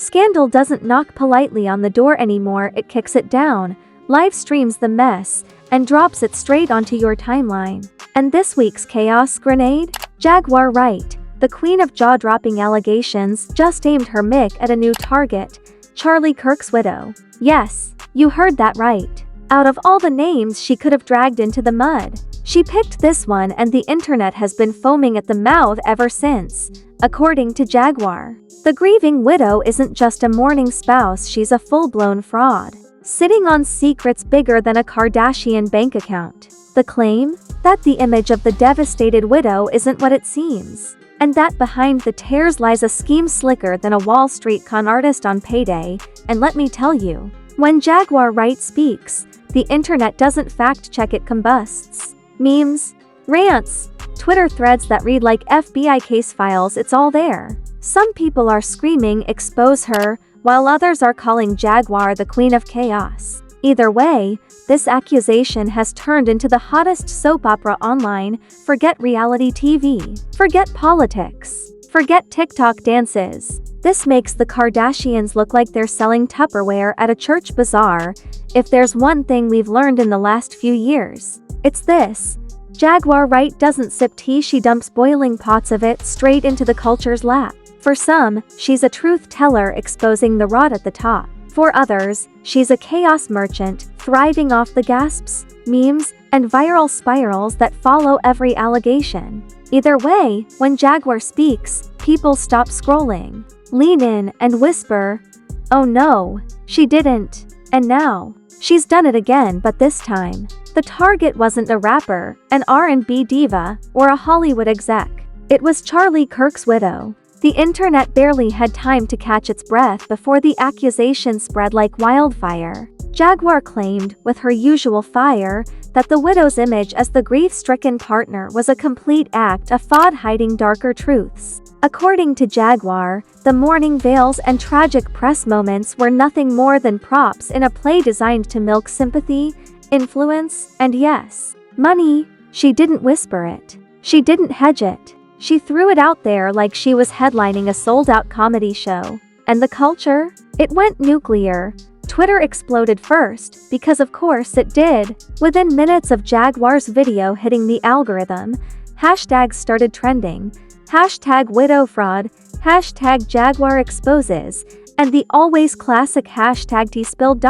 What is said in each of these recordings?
Scandal doesn't knock politely on the door anymore, it kicks it down, live streams the mess, and drops it straight onto your timeline. And this week's chaos grenade? Jaguar Wright, the queen of jaw-dropping allegations, just aimed her mic at a new target, Charlie Kirk's widow. Yes, you heard that right. Out of all the names she could have dragged into the mud, she picked this one, and the internet has been foaming at the mouth ever since, according to Jaguar. The grieving widow isn't just a mourning spouse, she's a full-blown fraud, sitting on secrets bigger than a Kardashian bank account. The claim? That the image of the devastated widow isn't what it seems, and that behind the tears lies a scheme slicker than a Wall Street con artist on payday. And let me tell you, when Jaguar Wright speaks, the internet doesn't fact-check, it combusts. Memes, rants, Twitter threads that read like FBI case files, it's all there. Some people are screaming expose her, while others are calling Jaguar the queen of chaos. Either way, this accusation has turned into the hottest soap opera online. Forget reality TV. Forget politics. Forget TikTok dances. This makes the Kardashians look like they're selling Tupperware at a church bazaar. If there's one thing we've learned in the last few years, it's this. Jaguar Wright doesn't sip tea, she dumps boiling pots of it straight into the culture's lap. For some, she's a truth teller exposing the rot at the top. For others, she's a chaos merchant, thriving off the gasps, memes, and viral spirals that follow every allegation. Either way, when Jaguar speaks, people stop scrolling, lean in, and whisper, "Oh no, she didn't." And now, she's done it again, but this time, the target wasn't a rapper, an R&B diva, or a Hollywood exec. It was Charlie Kirk's widow. The internet barely had time to catch its breath before the accusation spread like wildfire. Jaguar claimed, with her usual fire, that the widow's image as the grief-stricken partner was a complete act of fraud hiding darker truths. According to Jaguar, the mourning veils and tragic press moments were nothing more than props in a play designed to milk sympathy, influence, and yes, money. She didn't whisper it. She didn't hedge it. She threw it out there like she was headlining a sold-out comedy show. And the culture? It went nuclear. Twitter exploded first, because of course it did. Within minutes of Jaguar's video hitting the algorithm, hashtags started trending. Hashtag widow fraud, hashtag Jaguar exposes, and the always classic hashtag #tspilled.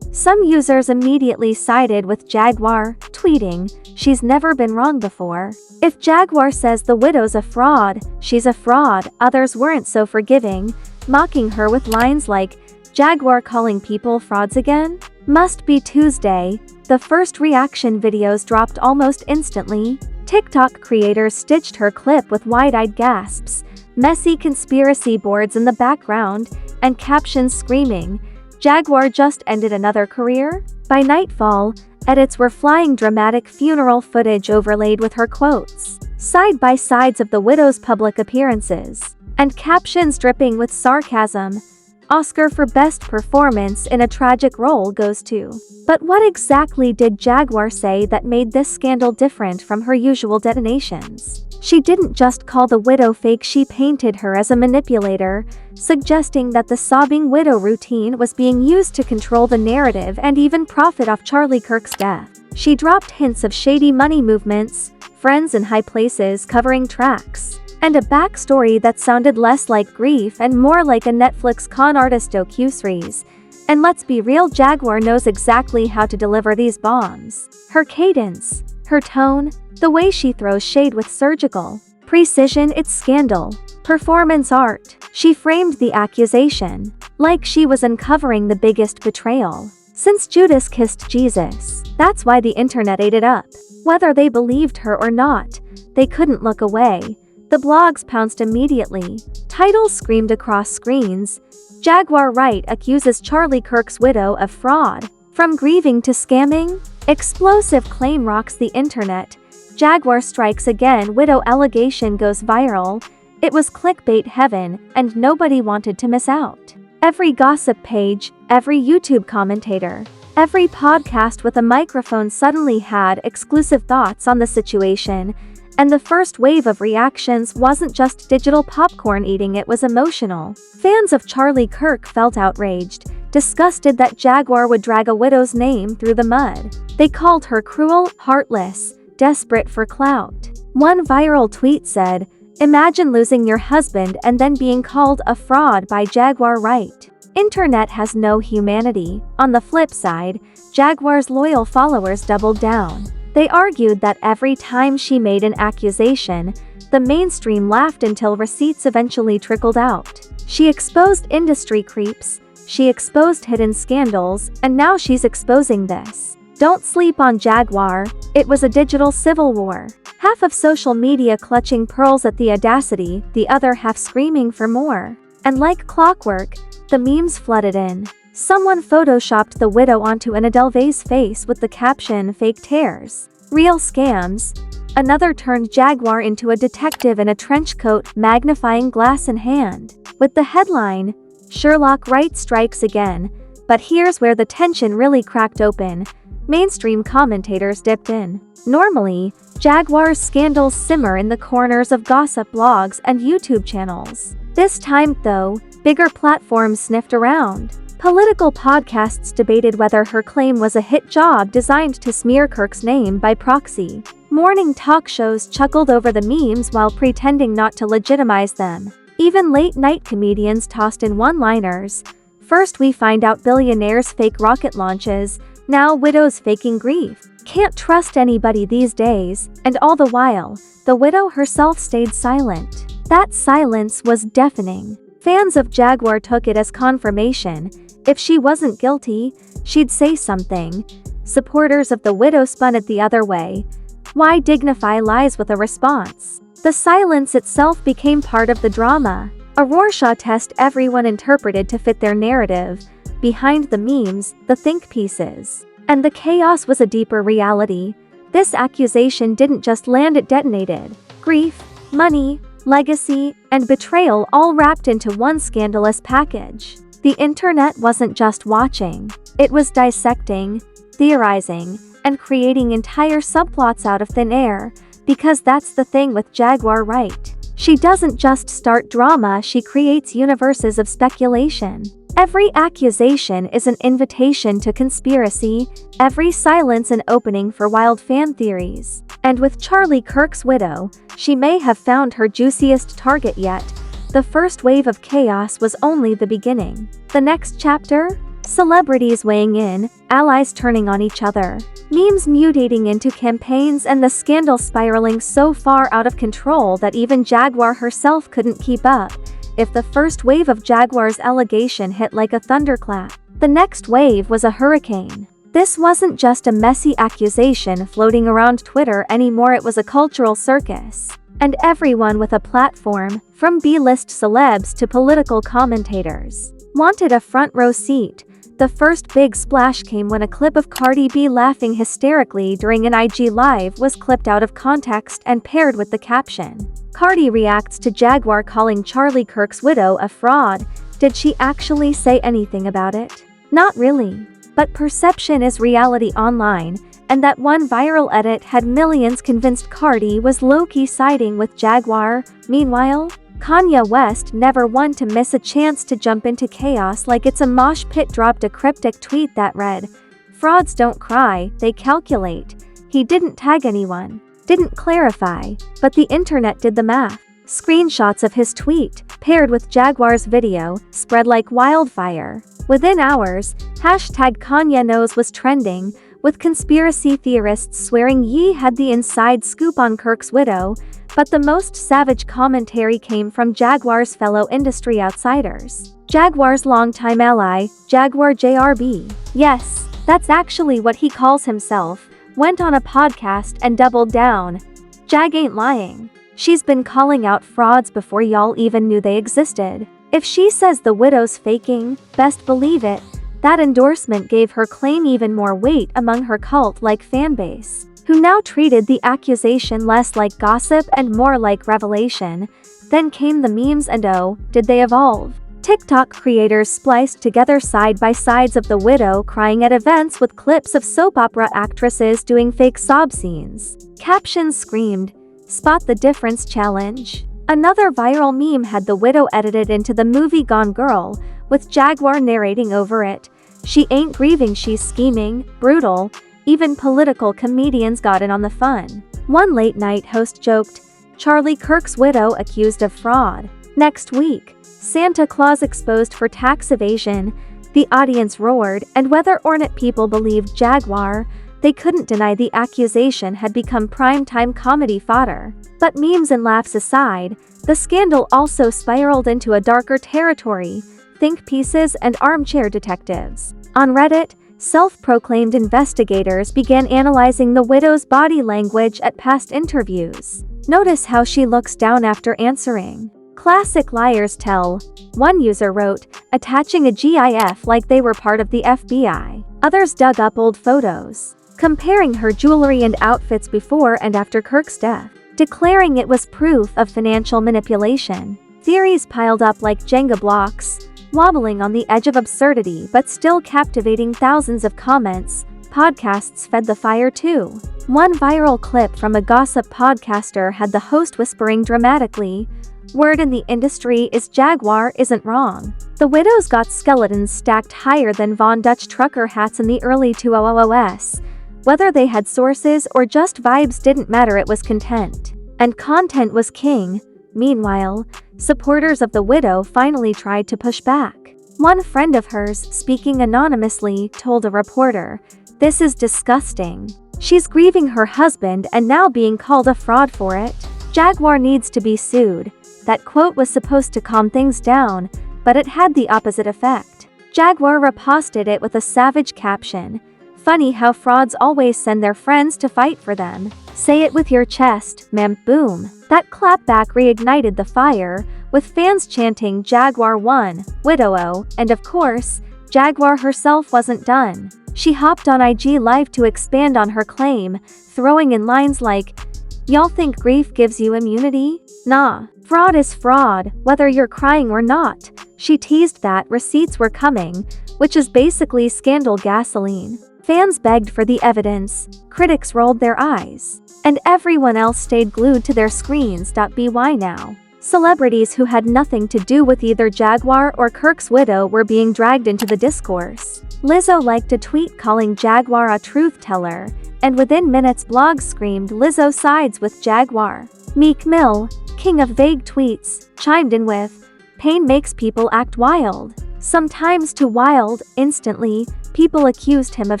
Some users immediately sided with Jaguar, tweeting, "She's never been wrong before. If Jaguar says the widow's a fraud, she's a fraud." Others weren't so forgiving, mocking her with lines like, "Jaguar calling people frauds again? Must be Tuesday." The first reaction videos dropped almost instantly. TikTok creators stitched her clip with wide-eyed gasps, messy conspiracy boards in the background, and captions screaming, "Jaguar just ended another career?" By nightfall, edits were flying, dramatic funeral footage overlaid with her quotes, side-by-sides of the widow's public appearances, and captions dripping with sarcasm. Oscar for Best Performance in a Tragic Role goes to. But what exactly did Jaguar say that made this scandal different from her usual detonations? She didn't just call the widow fake, she painted her as a manipulator, suggesting that the sobbing widow routine was being used to control the narrative and even profit off Charlie Kirk's death. She dropped hints of shady money movements, friends in high places covering tracks, and a backstory that sounded less like grief and more like a Netflix con artist docuseries. And let's be real, Jaguar knows exactly how to deliver these bombs. Her cadence, her tone, the way she throws shade with surgical precision, it's scandal. Performance art. She framed the accusation like she was uncovering the biggest betrayal since Judas kissed Jesus. That's why the internet ate it up. Whether they believed her or not, they couldn't look away. The blogs pounced immediately. Titles screamed across screens. Jaguar Wright accuses Charlie Kirk's widow of fraud. From grieving to scamming? Explosive claim rocks the internet. Jaguar strikes again, widow allegation goes viral. It was clickbait heaven, and nobody wanted to miss out. Every gossip page, every YouTube commentator, every podcast with a microphone suddenly had exclusive thoughts on the situation. And the first wave of reactions wasn't just digital popcorn eating, it was emotional. Fans of Charlie Kirk felt outraged, disgusted that Jaguar would drag a widow's name through the mud. They called her cruel, heartless, desperate for clout. One viral tweet said, "Imagine losing your husband and then being called a fraud by Jaguar Wright. Internet has no humanity." On the flip side, Jaguar's loyal followers doubled down. They argued that every time she made an accusation, the mainstream laughed until receipts eventually trickled out. She exposed industry creeps, she exposed hidden scandals, and now she's exposing this. Don't sleep on Jaguar, it was a digital civil war. Half of social media clutching pearls at the audacity, the other half screaming for more. And like clockwork, the memes flooded in. Someone photoshopped the widow onto an Edelweiss face with the caption "fake tears, real scams." Another turned Jaguar into a detective in a trench coat, magnifying glass in hand, with the headline, "Sherlock Wright strikes again." But here's where the tension really cracked open. Mainstream commentators dipped in. Normally, Jaguar's scandals simmer in the corners of gossip blogs and YouTube channels. This time, though, bigger platforms sniffed around. Political podcasts debated whether her claim was a hit job designed to smear Kirk's name by proxy. Morning talk shows chuckled over the memes while pretending not to legitimize them. Even late-night comedians tossed in one-liners. First we find out billionaires fake rocket launches, now widows faking grief. Can't trust anybody these days, and all the while, the widow herself stayed silent. That silence was deafening. Fans of Jaguar took it as confirmation. If she wasn't guilty, she'd say something. Supporters of the widow spun it the other way. Why dignify lies with a response? The silence itself became part of the drama. A Rorschach test everyone interpreted to fit their narrative. Behind the memes, the think pieces. And the chaos was a deeper reality. This accusation didn't just land, it detonated. Grief, money, legacy, and betrayal all wrapped into one scandalous package. The internet wasn't just watching. It was dissecting, theorizing, and creating entire subplots out of thin air, because that's the thing with Jaguar Wright. She doesn't just start drama, she creates universes of speculation. Every accusation is an invitation to conspiracy, every silence an opening for wild fan theories. And with Charlie Kirk's widow, she may have found her juiciest target yet. The first wave of chaos was only the beginning. The next chapter? Celebrities weighing in, allies turning on each other, memes mutating into campaigns, and the scandal spiraling so far out of control that even Jaguar herself couldn't keep up. If the first wave of Jaguar's allegation hit like a thunderclap, the next wave was a hurricane. This wasn't just a messy accusation floating around Twitter anymore, it was a cultural circus. And everyone with a platform, from B-list celebs to political commentators, wanted a front row seat. The first big splash came when a clip of Cardi B laughing hysterically during an IG live was clipped out of context and paired with the caption, "Cardi reacts to Jaguar calling Charlie Kirk's widow a fraud." Did she actually say anything about it? Not really. But perception is reality online, and that one viral edit had millions convinced Cardi was low-key siding with Jaguar. Meanwhile, Kanye West, never one to miss a chance to jump into chaos like it's a mosh pit, dropped a cryptic tweet that read, "Frauds don't cry, they calculate." He didn't tag anyone, didn't clarify, but the internet did the math. Screenshots of his tweet, paired with Jaguar's video, spread like wildfire. Within hours, #KanyeKnows was trending, with conspiracy theorists swearing Ye had the inside scoop on Kirk's widow, but the most savage commentary came from Jaguar's fellow industry outsiders. Jaguar's longtime ally, Jaguar JRB, yes, that's actually what he calls himself, went on a podcast and doubled down. Jag ain't lying. She's been calling out frauds before y'all even knew they existed. If she says the widow's faking, best believe it. That endorsement gave her claim even more weight among her cult-like fanbase, who now treated the accusation less like gossip and more like revelation. Then came the memes, and oh, did they evolve. TikTok creators spliced together side-by-sides of the widow crying at events with clips of soap opera actresses doing fake sob scenes. Captions screamed, Spot the difference challenge. Another viral meme had the widow edited into the movie Gone Girl, with Jaguar narrating over it. She ain't grieving, she's scheming. Brutal. Even political comedians got in on the fun. One late-night host joked, "Charlie Kirk's widow accused of fraud." Next week, Santa Claus exposed for tax evasion. The audience roared, and whether or not people believed Jaguar, they couldn't deny the accusation had become prime-time comedy fodder. But memes and laughs aside, the scandal also spiraled into a darker territory: think pieces and armchair detectives. On Reddit, self-proclaimed investigators began analyzing the widow's body language at past interviews. Notice how she looks down after answering. Classic liars tell, one user wrote, attaching a GIF like they were part of the FBI. Others dug up old photos, comparing her jewelry and outfits before and after Kirk's death, declaring it was proof of financial manipulation. Theories piled up like Jenga blocks, wobbling on the edge of absurdity but still captivating thousands of comments. Podcasts fed the fire too. One viral clip from a gossip podcaster had the host whispering dramatically, "Word in the industry is Jaguar isn't wrong." The widows got skeletons stacked higher than Von Dutch trucker hats in the early 2000s. Whether they had sources or just vibes didn't matter, it was content. And content was king. Meanwhile, supporters of the widow finally tried to push back. One friend of hers, speaking anonymously, told a reporter, "This is disgusting. She's grieving her husband and now being called a fraud for it. Jaguar needs to be sued." That quote was supposed to calm things down, but it had the opposite effect. Jaguar reposted it with a savage caption, "Funny how frauds always send their friends to fight for them. Say it with your chest, ma'am." Boom. That clapback reignited the fire, with fans chanting Jaguar won, widow, and of course, Jaguar herself wasn't done. She hopped on IG Live to expand on her claim, throwing in lines like, "Y'all think grief gives you immunity? Nah. Fraud is fraud, whether you're crying or not." She teased that receipts were coming, which is basically scandal gasoline. Fans begged for the evidence, critics rolled their eyes, and everyone else stayed glued to their screens. By now, celebrities who had nothing to do with either Jaguar or Kirk's widow were being dragged into the discourse. Lizzo liked a tweet calling Jaguar a truth teller, and within minutes blogs screamed Lizzo sides with Jaguar. Meek Mill, king of vague tweets, chimed in with, "Pain makes people act wild. Sometimes too wild." Instantly, people accused him of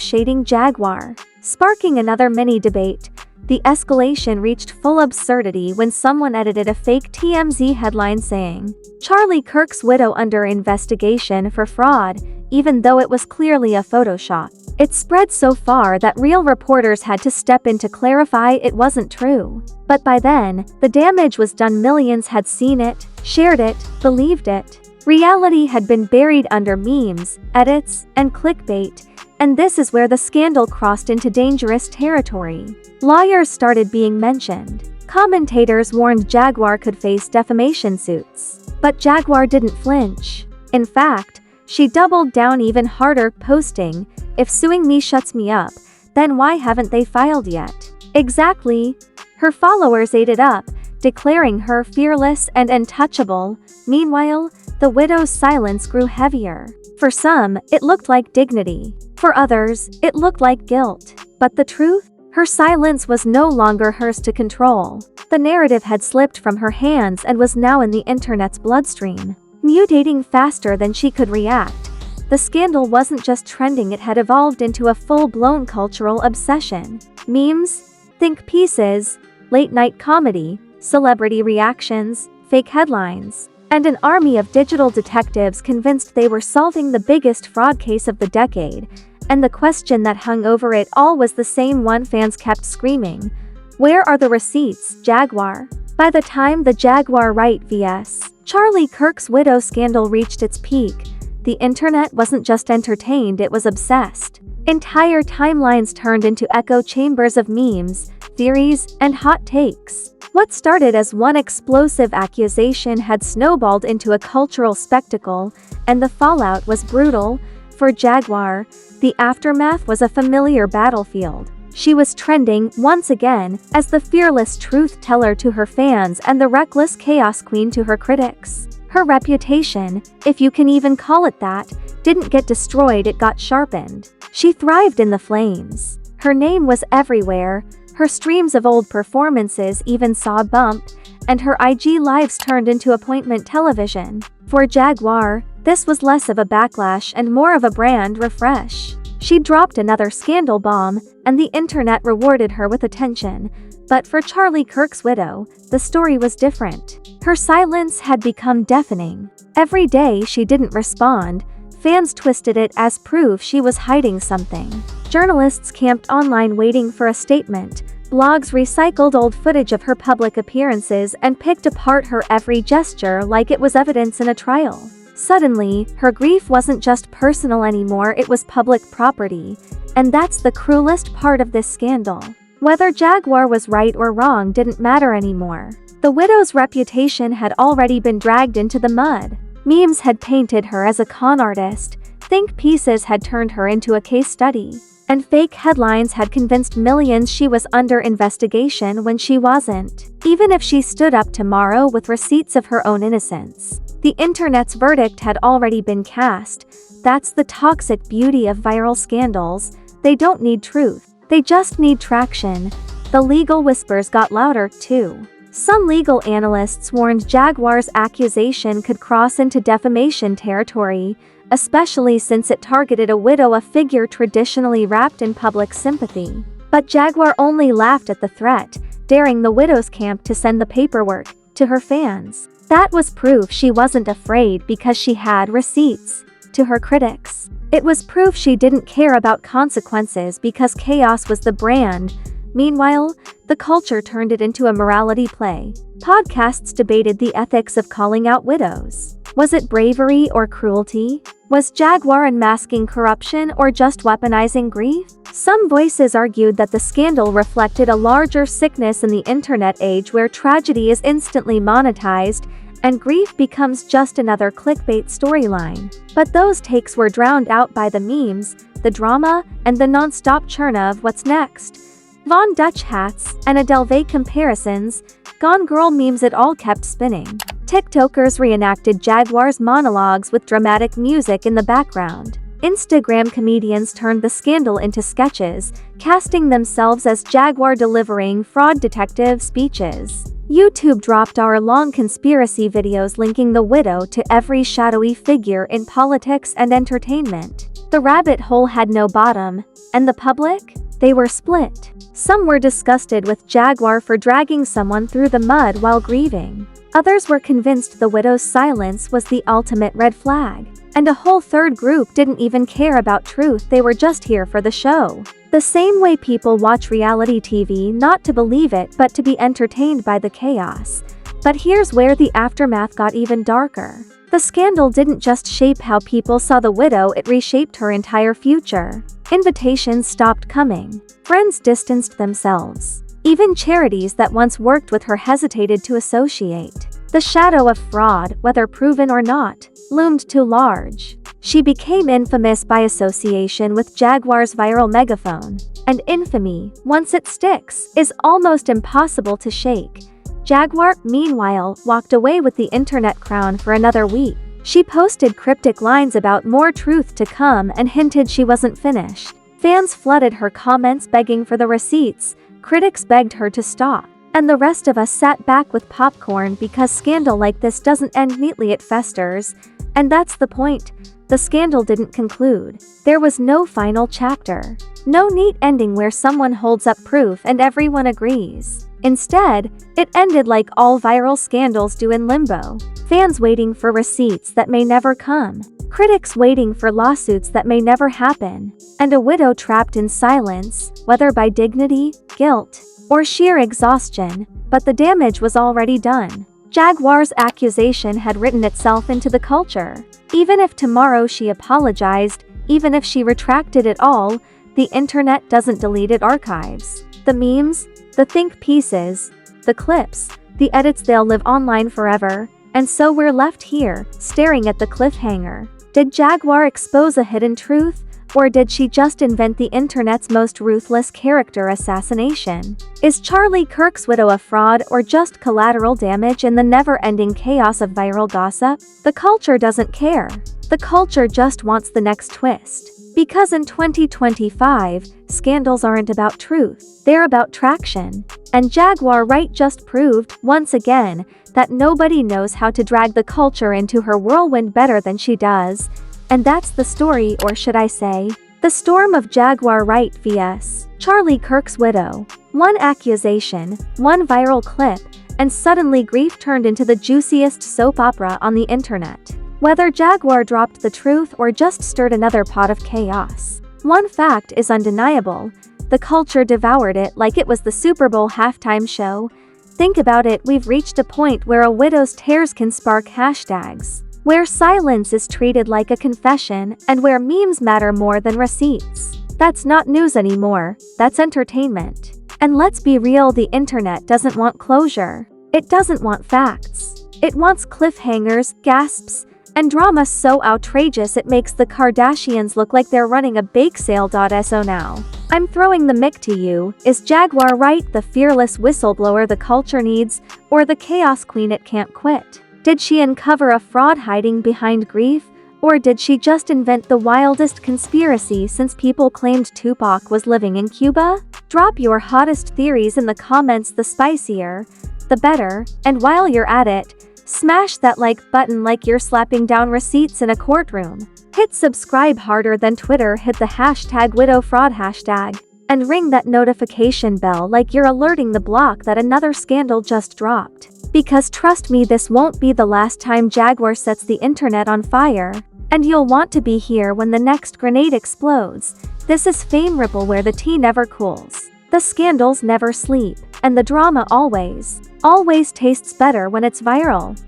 shading Jaguar, sparking another mini debate. The escalation reached full absurdity when someone edited a fake TMZ headline saying, "Charlie Kirk's widow under investigation for fraud," even though it was clearly a Photoshop. It spread so far that real reporters had to step in to clarify it wasn't true. But by then, the damage was done. Millions had seen it, shared it, believed it. Reality had been buried under memes, edits, and clickbait, and this is where the scandal crossed into dangerous territory. Lawyers started being mentioned. Commentators warned Jaguar could face defamation suits. But Jaguar didn't flinch. In fact, she doubled down even harder, posting, "If suing me shuts me up, then why haven't they filed yet?" Exactly. Her followers ate it up, declaring her fearless and untouchable. Meanwhile, the widow's silence grew heavier. For some, it looked like dignity. For others, it looked like guilt. But the truth? Her silence was no longer hers to control. The narrative had slipped from her hands and was now in the internet's bloodstream, mutating faster than she could react. The scandal wasn't just trending, it had evolved into a full-blown cultural obsession. Memes, think pieces, late-night comedy, celebrity reactions, fake headlines, and an army of digital detectives convinced they were solving the biggest fraud case of the decade. And the question that hung over it all was the same one: fans kept screaming, "Where are the receipts, Jaguar?" By the time the Jaguar Wright vs. Charlie Kirk's widow scandal reached its peak, the internet wasn't just entertained, it was obsessed. Entire timelines turned into echo chambers of memes, theories, and hot takes. What started as one explosive accusation had snowballed into a cultural spectacle, and the fallout was brutal. For Jaguar, the aftermath was a familiar battlefield. She was trending, once again, as the fearless truth teller to her fans and the reckless chaos queen to her critics. Her reputation, if you can even call it that, didn't get destroyed, it got sharpened. She thrived in the flames. Her name was everywhere, her streams of old performances even saw a bump, and her IG lives turned into appointment television. For Jaguar, this was less of a backlash and more of a brand refresh. She dropped another scandal bomb, and the internet rewarded her with attention. But for Charlie Kirk's widow, the story was different. Her silence had become deafening. Every day she didn't respond, fans twisted it as proof she was hiding something. Journalists camped online waiting for a statement. Blogs recycled old footage of her public appearances and picked apart her every gesture like it was evidence in a trial. Suddenly, her grief wasn't just personal anymore, it was public property. And that's the cruelest part of this scandal. Whether Jaguar was right or wrong didn't matter anymore. The widow's reputation had already been dragged into the mud. Memes had painted her as a con artist, think pieces had turned her into a case study, and fake headlines had convinced millions she was under investigation when she wasn't. Even if she stood up tomorrow with receipts of her own innocence, the internet's verdict had already been cast. That's the toxic beauty of viral scandals. They don't need truth, they just need traction. The legal whispers got louder, too. Some legal analysts warned Jaguar's accusation could cross into defamation territory, especially since it targeted a widow, a figure traditionally wrapped in public sympathy. But Jaguar only laughed at the threat, daring the widow's camp to send the paperwork to her fans. That was proof she wasn't afraid because she had receipts. To her critics, it was proof she didn't care about consequences because chaos was the brand. Meanwhile, the culture turned it into a morality play. Podcasts debated the ethics of calling out widows. Was it bravery or cruelty? Was Jaguar unmasking corruption or just weaponizing grief? Some voices argued that the scandal reflected a larger sickness in the internet age where tragedy is instantly monetized and grief becomes just another clickbait storyline. But those takes were drowned out by the memes, the drama, and the non-stop churn of what's next. Von Dutch hats and Adelve comparisons, Gone Girl memes, it all kept spinning. TikTokers reenacted Jaguar's monologues with dramatic music in the background. Instagram comedians turned the scandal into sketches, casting themselves as Jaguar delivering fraud detective speeches. YouTube dropped hour-long conspiracy videos linking the widow to every shadowy figure in politics and entertainment. The rabbit hole had no bottom, and the public? They were split. Some were disgusted with Jaguar for dragging someone through the mud while grieving. Others were convinced the widow's silence was the ultimate red flag. And a whole third group didn't even care about truth, they were just here for the show. The same way people watch reality TV not to believe it but to be entertained by the chaos. But here's where the aftermath got even darker. The scandal didn't just shape how people saw the widow, it reshaped her entire future. Invitations stopped coming. Friends distanced themselves. Even charities that once worked with her hesitated to associate. The shadow of fraud, whether proven or not, loomed too large. She became infamous by association with Jaguar's viral megaphone. And infamy, once it sticks, is almost impossible to shake. Jaguar, meanwhile, walked away with the internet crown for another week. She posted cryptic lines about more truth to come and hinted she wasn't finished. Fans flooded her comments begging for the receipts, critics begged her to stop. And the rest of us sat back with popcorn because scandal like this doesn't end neatly, it festers. And that's the point. The scandal didn't conclude. There was no final chapter. No neat ending where someone holds up proof and everyone agrees. Instead, it ended like all viral scandals do, in limbo. Fans waiting for receipts that may never come. Critics waiting for lawsuits that may never happen. And a widow trapped in silence, whether by dignity, guilt, or sheer exhaustion. But the damage was already done. Jaguar's accusation had written itself into the culture. Even if tomorrow she apologized, even if she retracted it all, the internet doesn't delete its archives. The memes, the think pieces, the clips, the edits, they'll live online forever. And so we're left here, staring at the cliffhanger. Did Jaguar expose a hidden truth, Or did she just invent the internet's most ruthless character assassination? Is Charlie Kirk's widow a fraud or just collateral damage in the never-ending chaos of viral gossip? The culture doesn't care. The culture just wants the next twist. Because in 2025, scandals aren't about truth, they're about traction. And Jaguar Wright just proved, once again, that nobody knows how to drag the culture into her whirlwind better than she does. And that's the story, or should I say, the storm of Jaguar Wright vs. Charlie Kirk's widow. One accusation, one viral clip, and suddenly grief turned into the juiciest soap opera on the internet. Whether Jaguar dropped the truth or just stirred another pot of chaos, one fact is undeniable: the culture devoured it like it was the Super Bowl halftime show. Think about it, we've reached a point where a widow's tears can spark hashtags, where silence is treated like a confession, and where memes matter more than receipts. That's not news anymore, that's entertainment. And let's be real, the internet doesn't want closure. It doesn't want facts. It wants cliffhangers, gasps, and drama so outrageous it makes the Kardashians look like they're running a bake sale. So now, I'm throwing the mic to you: is Jaguar Wright the fearless whistleblower the culture needs, or the chaos queen it can't quit? Did she uncover a fraud hiding behind grief, or did she just invent the wildest conspiracy since people claimed Tupac was living in Cuba? Drop your hottest theories in the comments, the spicier, the better, and while you're at it, smash that like button like you're slapping down receipts in a courtroom. Hit subscribe harder than Twitter hit the hashtag widow fraud hashtag. And ring that notification bell like you're alerting the block that another scandal just dropped. Because trust me, this won't be the last time Jaguar sets the internet on fire. And you'll want to be here when the next grenade explodes. This is Fame Ripple, where the tea never cools, the scandals never sleep, and the drama always tastes better when it's viral.